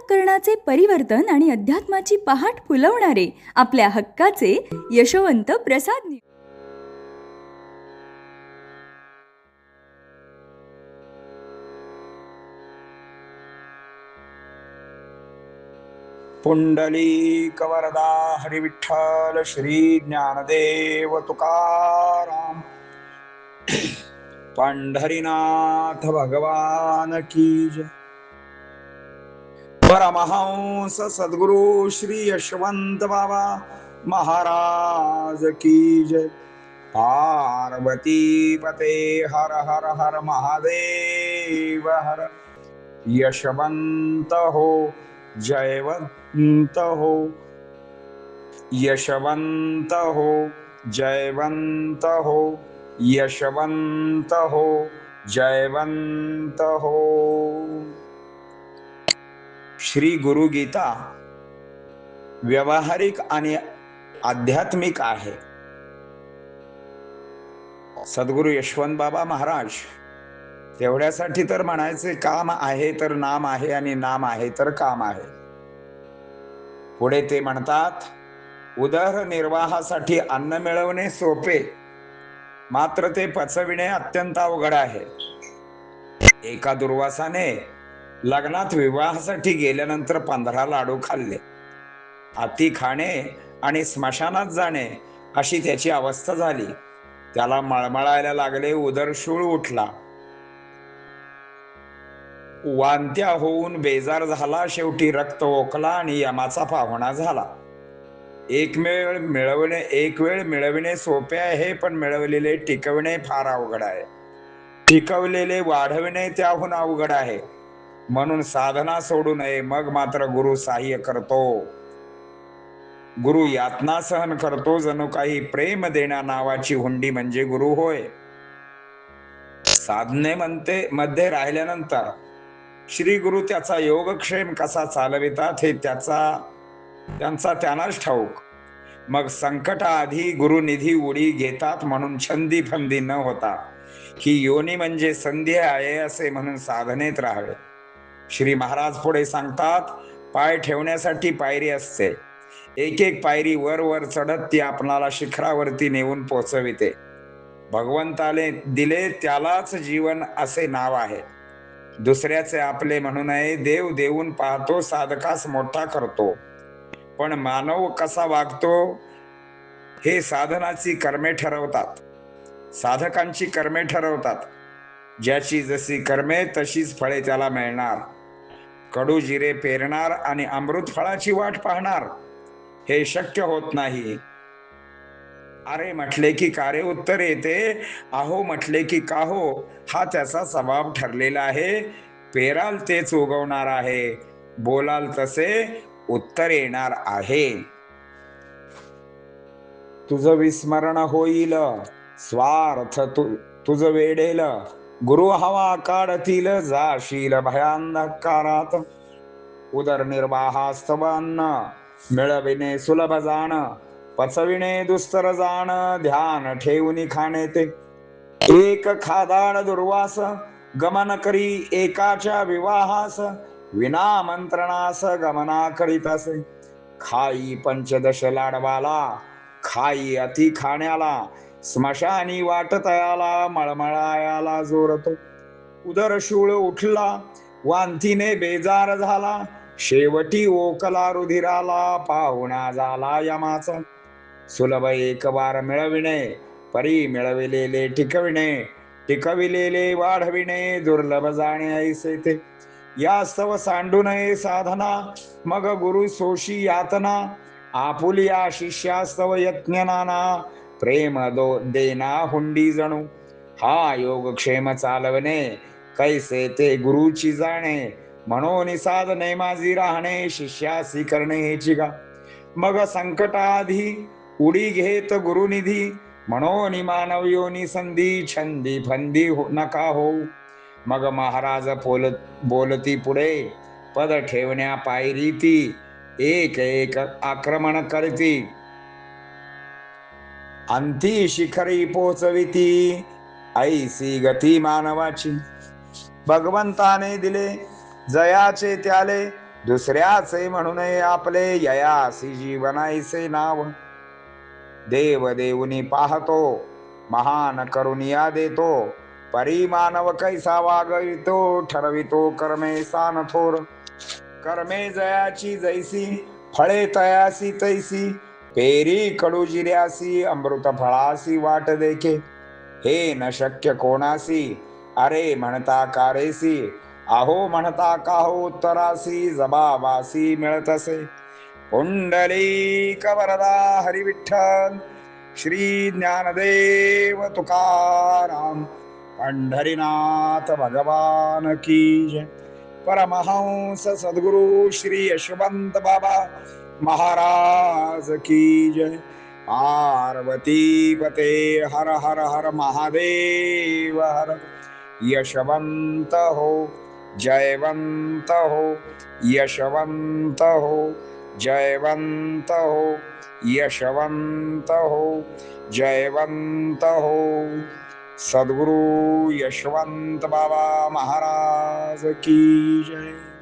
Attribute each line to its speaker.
Speaker 1: अंतःकरणाचे परिवर्तन आणि अध्यात्माची पहाट फुलवणारे आपल्या हक्काचे यशवंत प्रसाद
Speaker 2: पुंडलिक वरदा हरी विठ्ठल श्री ज्ञानदेव तुकाराम पंढरीनाथ भगवान की जय। परमहंस सद्गुरु श्री यशवंत बाबा महाराज की जय। पार्वती पते हर हर हर महादेव हर। यशवंत हो जयवंत हो, यशवंत हो जयवंत हो, यशवंत हो जयवंत हो। श्री गुरु गीता व्यावहारिक आणि आध्यात्मिक आहे। सद्गुरु यशवंत बाबा महाराज तेवढ्यासाठी तर म्हणायचे काम आहे तर नाम आहे आणि नाम आहे तर काम आहे। पुढे ते म्हणतात, उदरनिर्वाहासाठी अन्न मिळवणे सोपे, मात्र ते पचविणे अत्यंत अवघड आहे। एका दुर्वासाने लग्नात विवाहासाठी गेल्यानंतर 15 लाडू खाल्ले। अति खाणे आणि स्मशानात जाणे अशी त्याची अवस्था झाली। त्याला मळमळायला लागले, उदरशूळ उठला, वांत्या होऊन बेजार झाला। शेवटी रक्त ओकला आणि यमाचा पाहुणा झाला। एक वेळ मिळविणे सोपे आहे, पण मिळवलेले टिकविणे फार अवघड आहे। टिकवलेले वाढविणे त्याहून अवघड आहे। म्हणून साधना सोडू नये, मग मात्र गुरु सहाय्य करतो। गुरु यातना सहन करतो, जणू काही प्रेम देण्या नावाची हुंडी म्हणजे गुरु होय। साधनेमध्ये राहिल्यानंतर श्री गुरु त्याचा योगक्षेम कसा चालवितात हे त्यांचा त्यांनाच ठाऊक। मग संकट आधी गुरुनिधी उडी घेतात, म्हणून छंदी फंदी न होता ही योनी म्हणजे संधी आहे असे म्हणून साधनेत राहावे। श्री महाराज पुढे सांगतात, पाय ठेवण्यासाठी पायरी असते। एक एक पायरी वर वर चढत ती आपणाला शिखरावरती नेऊन पोचविते। भगवंताने दिले त्यालाच जीवन असे नाव आहे। दुसऱ्याचे आपले म्हणू नये। देव देऊन पाहतो, साधकास मोठा करतो, पण मानव कसा वागतो हे साधनाची कर्मे ठरवतात, साधकांची कर्मे ठरवतात। ज्याची जशी कर्मे तशीच फळे त्याला मिळणार। कडू जिरे पेरणार आणि अमृत फळाची वाट पाहणार हे शक्य होत नाही। अरे म्हटले की कारे उत्तर येते, अहो म्हटले की काहो, हा त्याचा स्वभाव ठरलेला आहे। पेराल तेच उगवणार आहे, बोलाल तसे उत्तर येणार आहे। तुझं विस्मरण होईल, स्वार्थ तुझ वेडेल, गुरु हवा काढतील, जाशील भयांधकारात। उदरनिर्वाहास्तव अन्न मिळविणे सुलभ जाण, पचविणे दुस्तर जाण, ध्यान ठेवून खाणे ते। एक खादाड दुर्वास गमन करी एकाच्या विवाहास, विना मंत्रणास गमना करीत असे। खाई पंचदश लाडवाला, खाई अति खाण्याला, स्मशानी वाट तयाला, मळमळायाला जोरतो। उदरशूळ उठला, वांतीने बेजार झाला, शेवटी ओकला रुधिराला, पाहुणा झाला यमाचा। सुलभ एक वार मिळविणे, परी मिळविलेले टिकविणे, टिकविलेले वाढविणे, दुर्लभ जाणे ऐसे ते। यास्तव सांडू नये साधना, मग गुरु सोशी यातना, आपुलिया शिष्यास्तव यज्ञ नाना, प्रेम देना हुंडी जणू। हा योगक्षेम चालवणे कैसे ते गुरुची जाणे, म्हणून साधने माझी राहणे, शिष्यासी करणे हेची गा। मग संकटाआधी उडी घेत गुरुनिधी, म्हणून मानव योनी संधी, छंदी फंदी नका होऊ। मग महाराज बोलती पुढे, पद ठेवण्या पायरी ती, एक एक आक्रमण करती, अंती शिखरी पोचविती, ऐसी गती मानवाची। भगवंताने दिले जयाचे त्याले, दुसऱ्याचे म्हणू नये आपले ययासी जीवनाईसे नाव. देव देऊनी पाहतो महान करुनिया देतो. परी मानव कैसा वागवितो ठरवितो कर्मे सान थोर. कर्मे जयाची जैसी फळे तयासी तैसी. पेरी कडू जिऱ्यासी अमृत फळासी वाट देखे. हे न शक्य कोणासी अरे म्हणता कारेसी. अहो म्हणता काहो उत्तरासी जबाबासी मिळतसे. पुंडलिक वरदा हरी विठ्ठल श्री ज्ञानदेव तुकाराम पंढरीनाथ भगवान की जय. परमहंस सद्गुरु श्री यशवंत बाबा महाराज की जय. पार्वती पते हर हर हर महादेव हर. यशवंत हो जयवंत हो यशवंत हो जयवंत हो यशवंत हो जयवंत हो. सद्गुरु यशवंत बाबा महाराज की जय.